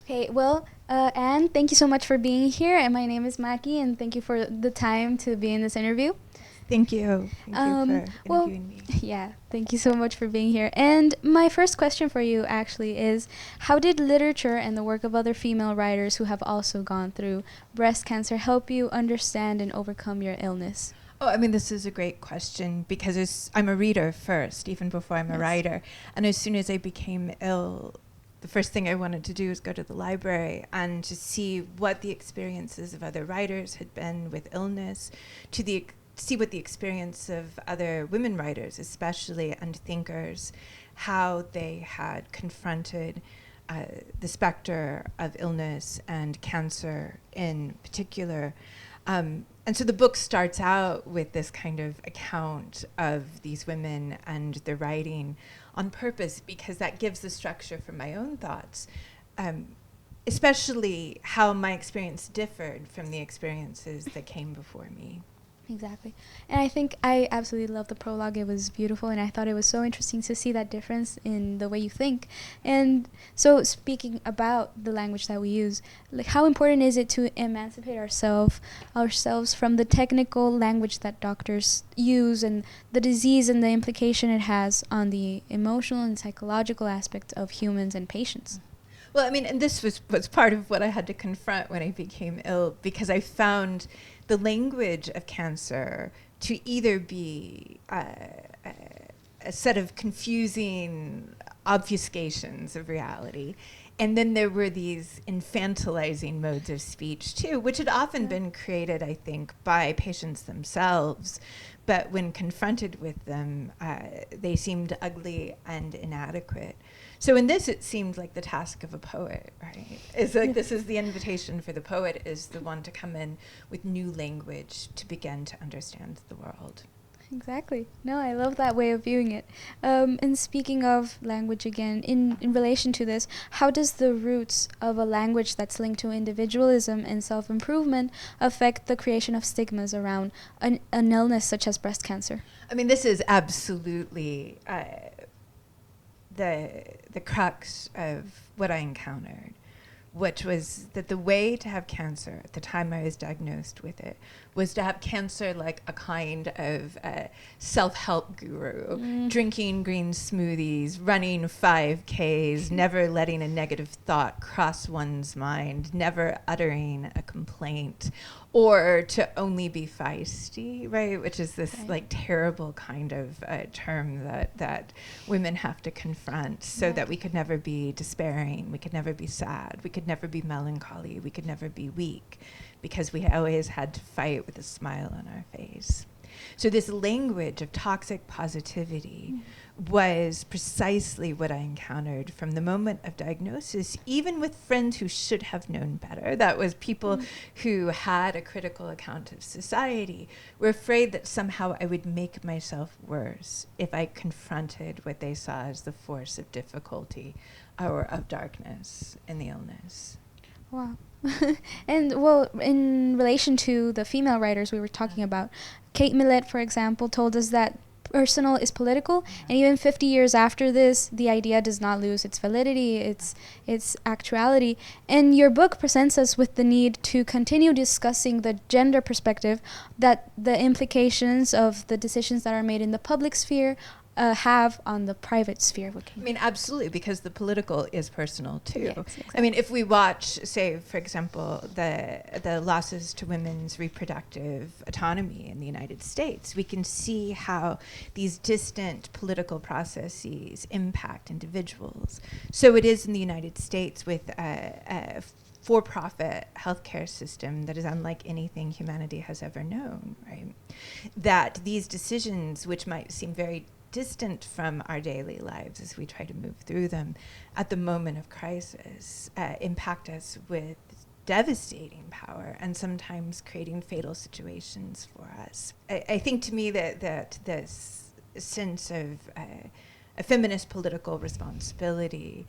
Okay, well, Anne, thank you so much for being here. And my name is Maki, and thank you for the time to be in this interview. Thank you. Thank you for Well, interviewing me. yeah, thank you so much for being here. And my first question for you actually is, how did literature and the work of other female writers who have also gone through breast cancer help you understand and overcome your illness? Oh, I mean, this is a great question because I'm a reader first, even before I'm a writer. And as soon as I became ill, the first thing I wanted to do was go to the library and to see what the experiences of other writers had been with illness, see what the experience of other women writers, especially, and thinkers, how they had confronted the specter of illness and cancer in particular. And so the book starts out with this kind of account of these women and their writing on purpose, because that gives the structure for my own thoughts, especially how my experience differed from the experiences that came before me. Exactly. And I think I absolutely loved the prologue. It was beautiful, and I thought it was so interesting to see that difference in the way you think. And so, speaking about the language that we use, like, how important is it to emancipate ourselves from the technical language that doctors use, and the disease and the implication it has on the emotional and psychological aspect of humans and patients? Well, I mean, and this was part of what I had to confront when I became ill, because I found the language of cancer to either be a set of confusing obfuscations of reality, and then there were these infantilizing modes of speech too, which had often been created, I think, by patients themselves. But when confronted with them, they seemed ugly and inadequate. So in this, it seemed like the task of a poet, right? It's like this is the invitation for the poet, is the one to come in with new language to begin to understand the world. Exactly. No, I love that way of viewing it. And speaking of language again, in relation to this, how does the roots of a language that's linked to individualism and self-improvement affect the creation of stigmas around an illness such as breast cancer? I mean, this is absolutely the crux of what I encountered, which was that the way to have cancer at the time I was diagnosed with it was to have cancer like a kind of self-help guru, drinking green smoothies, running 5Ks, never letting a negative thought cross one's mind, never uttering a complaint, or to only be feisty, right? Which is this like terrible kind of term that women have to confront, so that we could never be despairing, we could never be sad, we could never be melancholy, we could never be weak, because we always had to fight with a smile on our face. So this language of toxic positivity was precisely what I encountered from the moment of diagnosis, even with friends who should have known better. That was people who had a critical account of society, were afraid that somehow I would make myself worse if I confronted what they saw as the force of difficulty or of darkness in the illness. Wow. And well, in relation to the female writers we were talking about, Kate Millett, for example, told us that personal is political, and even 50 years after this, the idea does not lose its validity, its actuality. And your book presents us with the need to continue discussing the gender perspective, that the implications of the decisions that are made in the public sphere have on the private sphere. I mean, absolutely, because the political is personal too. Yes, exactly. I mean, if we watch, say, for example, the losses to women's reproductive autonomy in the United States, we can see how these distant political processes impact individuals. So it is in the United States with a for-profit healthcare system that is unlike anything humanity has ever known, right? That these decisions, which might seem very distant from our daily lives as we try to move through them, at the moment of crisis, impact us with devastating power, and sometimes creating fatal situations for us. I think, to me, that this sense of a feminist political responsibility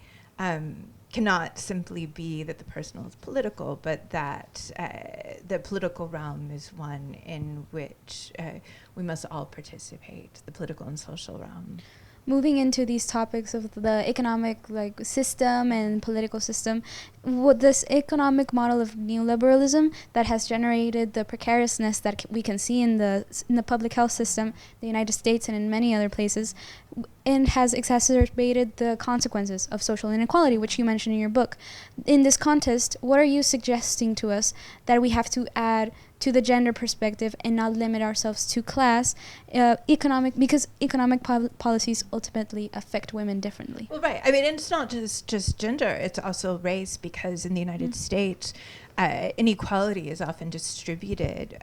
cannot simply be that the personal is political, but that the political realm is one in which we must all participate, the political and social realm. moving into these topics of the economic system and political system, what this economic model of neoliberalism that has generated the precariousness that we can see in the public health system, the United States and in many other places, and has exacerbated the consequences of social inequality, which you mentioned in your book. In this context, what are you suggesting to us that we have to add to the gender perspective and not limit ourselves to class, because economic policies ultimately affect women differently? Well, right. I mean, it's not just gender, it's also race, because in the United States, inequality is often distributed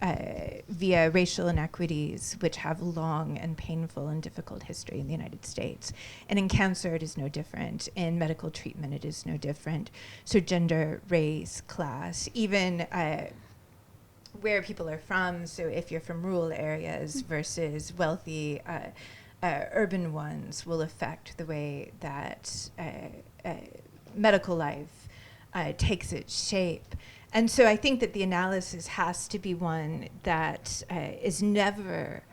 via racial inequities, which have long and painful and difficult history in the United States. And in cancer, it is no different. In medical treatment, it is no different. So gender, race, class, even where people are from. So if you're from rural areas versus wealthy urban ones will affect the way that medical life takes its shape. And so I think that the analysis has to be one that is never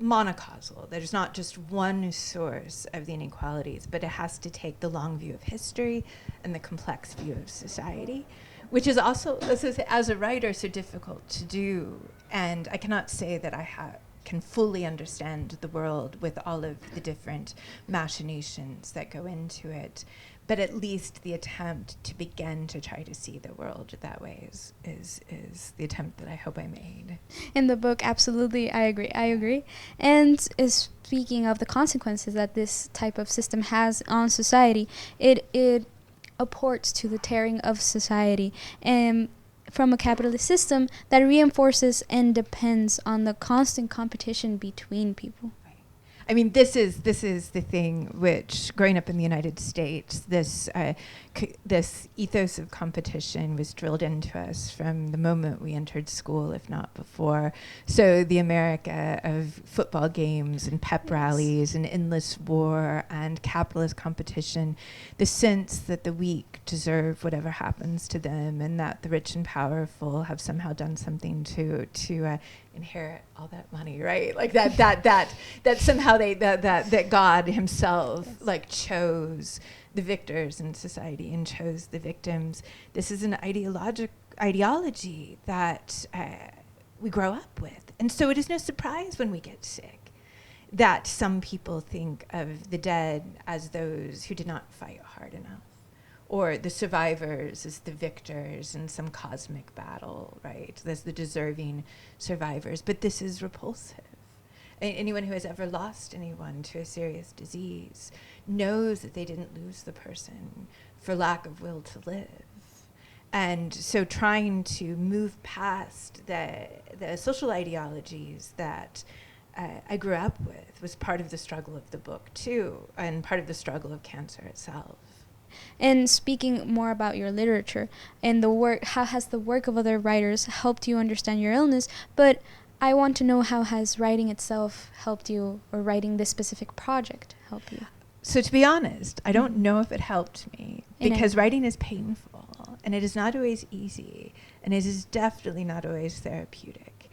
monocausal. There's not just one source of the inequalities, but it has to take the long view of history and the complex view of society, which is also, as a writer, so difficult to do. And I cannot say that I can fully understand the world with all of the different machinations that go into it. But at least the attempt to begin to try to see the world that way is the attempt that I hope I made. In the book, absolutely, I agree. And speaking of the consequences that this type of system has on society, it apports to the tearing of society and from a capitalist system that reinforces and depends on the constant competition between people. I mean, this is the thing which, growing up in the United States, this ethos of competition was drilled into us from the moment we entered school, if not before. So the America of football games and pep rallies and endless war and capitalist competition, the sense that the weak deserve whatever happens to them and that the rich and powerful have somehow done something to inherit all that money, right? Like that somehow that God himself chose the victors in society and chose the victims. This is an ideology that we grow up with. And so it is no surprise when we get sick that some people think of the dead as those who did not fight hard enough, or the survivors as the victors in some cosmic battle, right? There's the deserving survivors. But this is repulsive. Anyone who has ever lost anyone to a serious disease knows that they didn't lose the person for lack of will to live. And so trying to move past the social ideologies that I grew up with was part of the struggle of the book, too, and part of the struggle of cancer itself. And speaking more about your literature and the work, how has the work of other writers helped you understand your illness? But I want to know, how has writing itself helped you, or writing this specific project help you? So to be honest, I don't know if it helped me, because writing is painful and it is not always easy, and it is definitely not always therapeutic.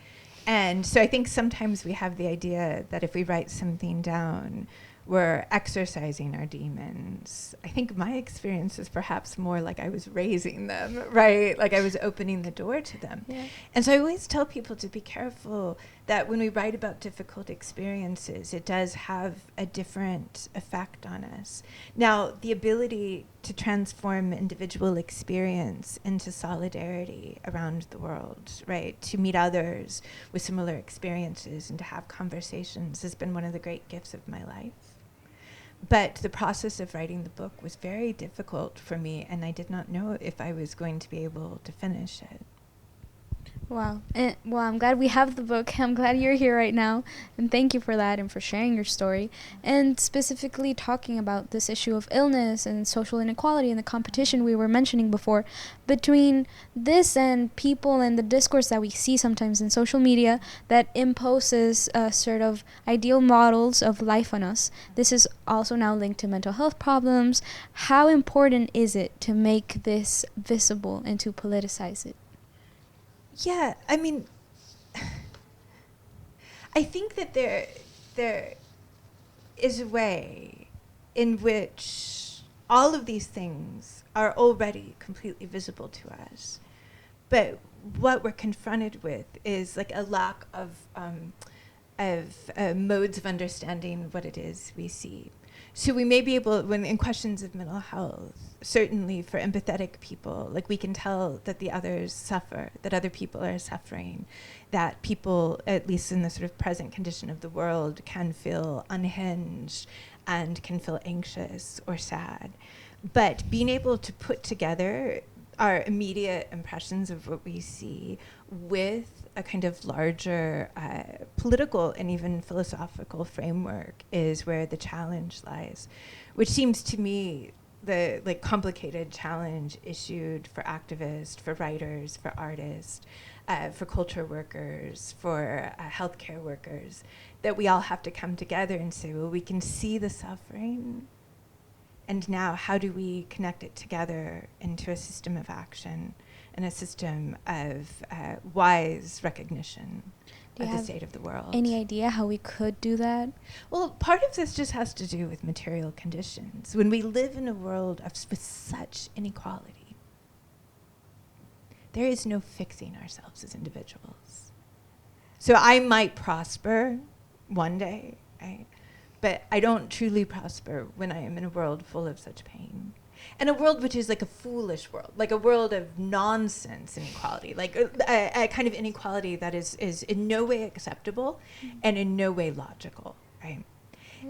And so I think sometimes we have the idea that if we write something down, we're exercising our demons. I think my experience is perhaps more like I was raising them, right? Like I was opening the door to them. Yeah. And so I always tell people to be careful that when we write about difficult experiences, it does have a different effect on us. Now, the ability to transform individual experience into solidarity around the world, right? To meet others with similar experiences and to have conversations has been one of the great gifts of my life. But the process of writing the book was very difficult for me, and I did not know if I was going to be able to finish it. Wow. Well, I'm glad we have the book. I'm glad you're here right now. And thank you for that and for sharing your story. And specifically talking about this issue of illness and social inequality and the competition we were mentioning before. Between this and people and the discourse that we see sometimes in social media that imposes sort of ideal models of life on us. This is also now linked to mental health problems. How important is it to make this visible and to politicize it? Yeah, I mean, I think that there is a way in which all of these things are already completely visible to us. But what we're confronted with is like a lack of modes of understanding what it is we see. So we may be able, when in questions of mental health, certainly for empathetic people, like we can tell that the others suffer, that other people are suffering, that people, at least in the sort of present condition of the world, can feel unhinged and can feel anxious or sad. But being able to put together our immediate impressions of what we see with a kind of larger political and even philosophical framework is where the challenge lies, which seems to me the like complicated challenge issued for activists, for writers, for artists, for culture workers, for healthcare workers, that we all have to come together and say, well, we can see the suffering, and now how do we connect it together into a system of action and a system of wise recognition of the state of the world? Any idea how we could do that? Well, part of this just has to do with material conditions. When we live in a world with such inequality, there is no fixing ourselves as individuals. So I might prosper one day, right? But I don't truly prosper when I am in a world full of such pain. And a world which is like a foolish world, like a world of nonsense inequality, like a kind of inequality that is in no way acceptable and in no way logical, right?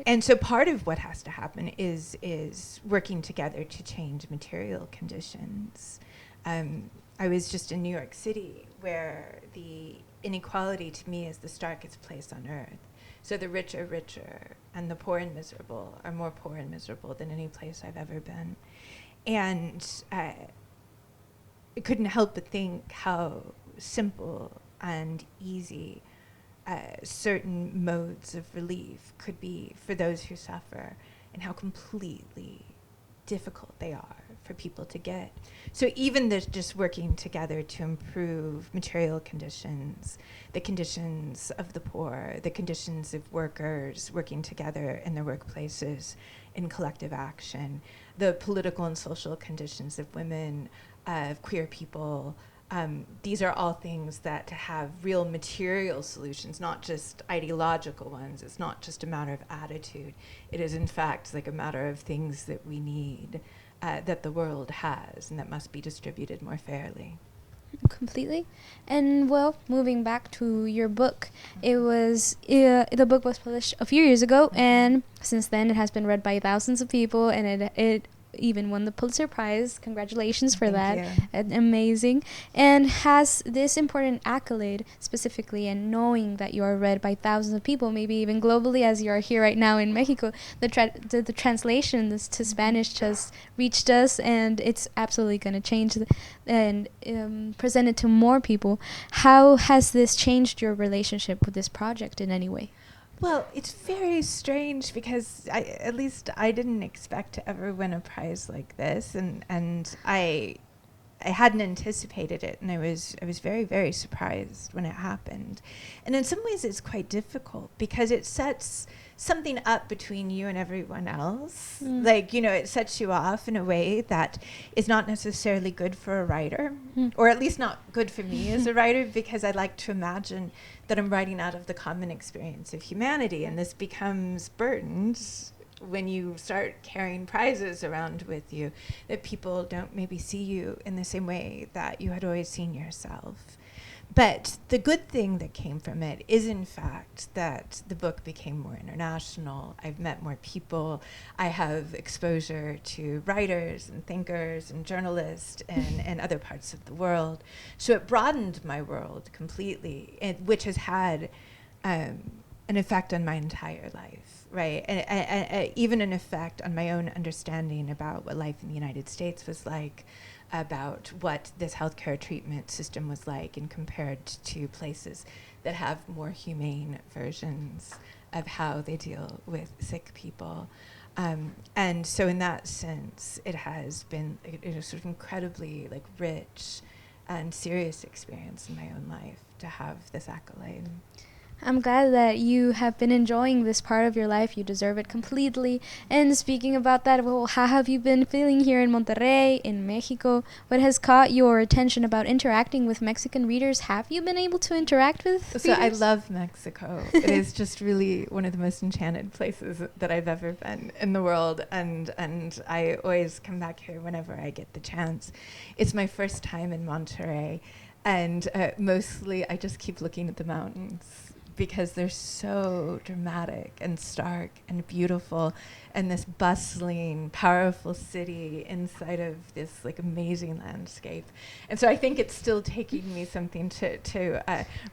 And so part of what has to happen is working together to change material conditions. I was just in New York City, where the inequality to me is the starkest place on earth. So the rich are richer, and the poor and miserable are more poor and miserable than any place I've ever been. And I couldn't help but think how simple and easy certain modes of relief could be for those who suffer, and how completely difficult they are for people to get. So even this just working together to improve material conditions, the conditions of the poor, the conditions of workers working together in their workplaces in collective action, the political and social conditions of women, of queer people, these are all things that to have real material solutions, not just ideological ones. It's not just a matter of attitude. It is in fact like a matter of things that we need, that the world has, and that must be distributed more fairly. Completely. And well, moving back to your book, it was the book was published a few years ago, and since then it has been read by thousands of people, and it even won the Pulitzer Prize. Congratulations for Thank that. Amazing. And has this important accolade specifically, and knowing that you are read by thousands of people, maybe even globally, as you are here right now in Mexico, the translations to Spanish just reached us, and it's absolutely going to change and present it to more people. How has this changed your relationship with this project in any way? Well, it's very strange because at least I didn't expect to ever win a prize like this, and I hadn't anticipated it, and I was very, very surprised when it happened. And in some ways it's quite difficult because it sets something up between you and everyone else. Like, you know, it sets you off in a way that is not necessarily good for a writer, or at least not good for me as a writer, because I like to imagine that I'm writing out of the common experience of humanity, and this becomes burdened when you start carrying prizes around with you, that people don't maybe see you in the same way that you had always seen yourself. But the good thing that came from it is, in fact, that the book became more international. I've met more people. I have exposure to writers and thinkers and journalists and other parts of the world. So it broadened my world completely, which has had an effect on my entire life, right? And even an effect on my own understanding about what life in the United States was like, about what this healthcare treatment system was like, and compared to places that have more humane versions of how they deal with sick people. And so in that sense, it has been a sort of incredibly like rich and serious experience in my own life to have this accolade. I'm glad that you have been enjoying this part of your life. You deserve it completely. And speaking about that, well, how have you been feeling here in Monterrey, in Mexico? What has caught your attention about interacting with Mexican readers? Have you been able to interact with So I readers? love Mexico. It is just really one of the most enchanted places that I've ever been in the world, and I always come back here whenever I get the chance. It's my first time in Monterrey, and mostly I just keep looking at the mountains because they're so dramatic and stark and beautiful, and this bustling, powerful city inside of this like amazing landscape. And so I think it's still taking me something to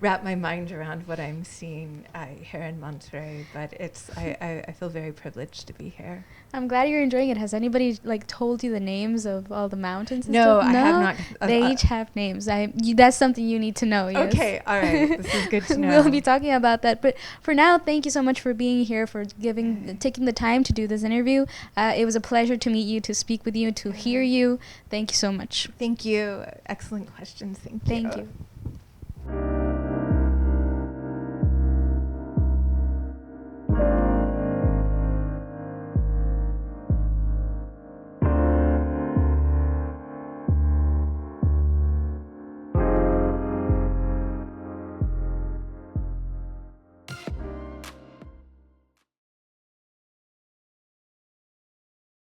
wrap my mind around what I'm seeing here in Monterrey. But I feel very privileged to be here. I'm glad you're enjoying it. Has anybody like told you the names of all the mountains and No, stuff? I have not. They each have names. That's something you need to know. Yes. Okay, all right. This is good to know. We'll be talking about that. But for now, thank you so much for being here, for taking the time to do this interview. It was a pleasure to meet you, to speak with you, to hear you. Thank you so much. Thank you. Excellent questions. Thank you. Thank you.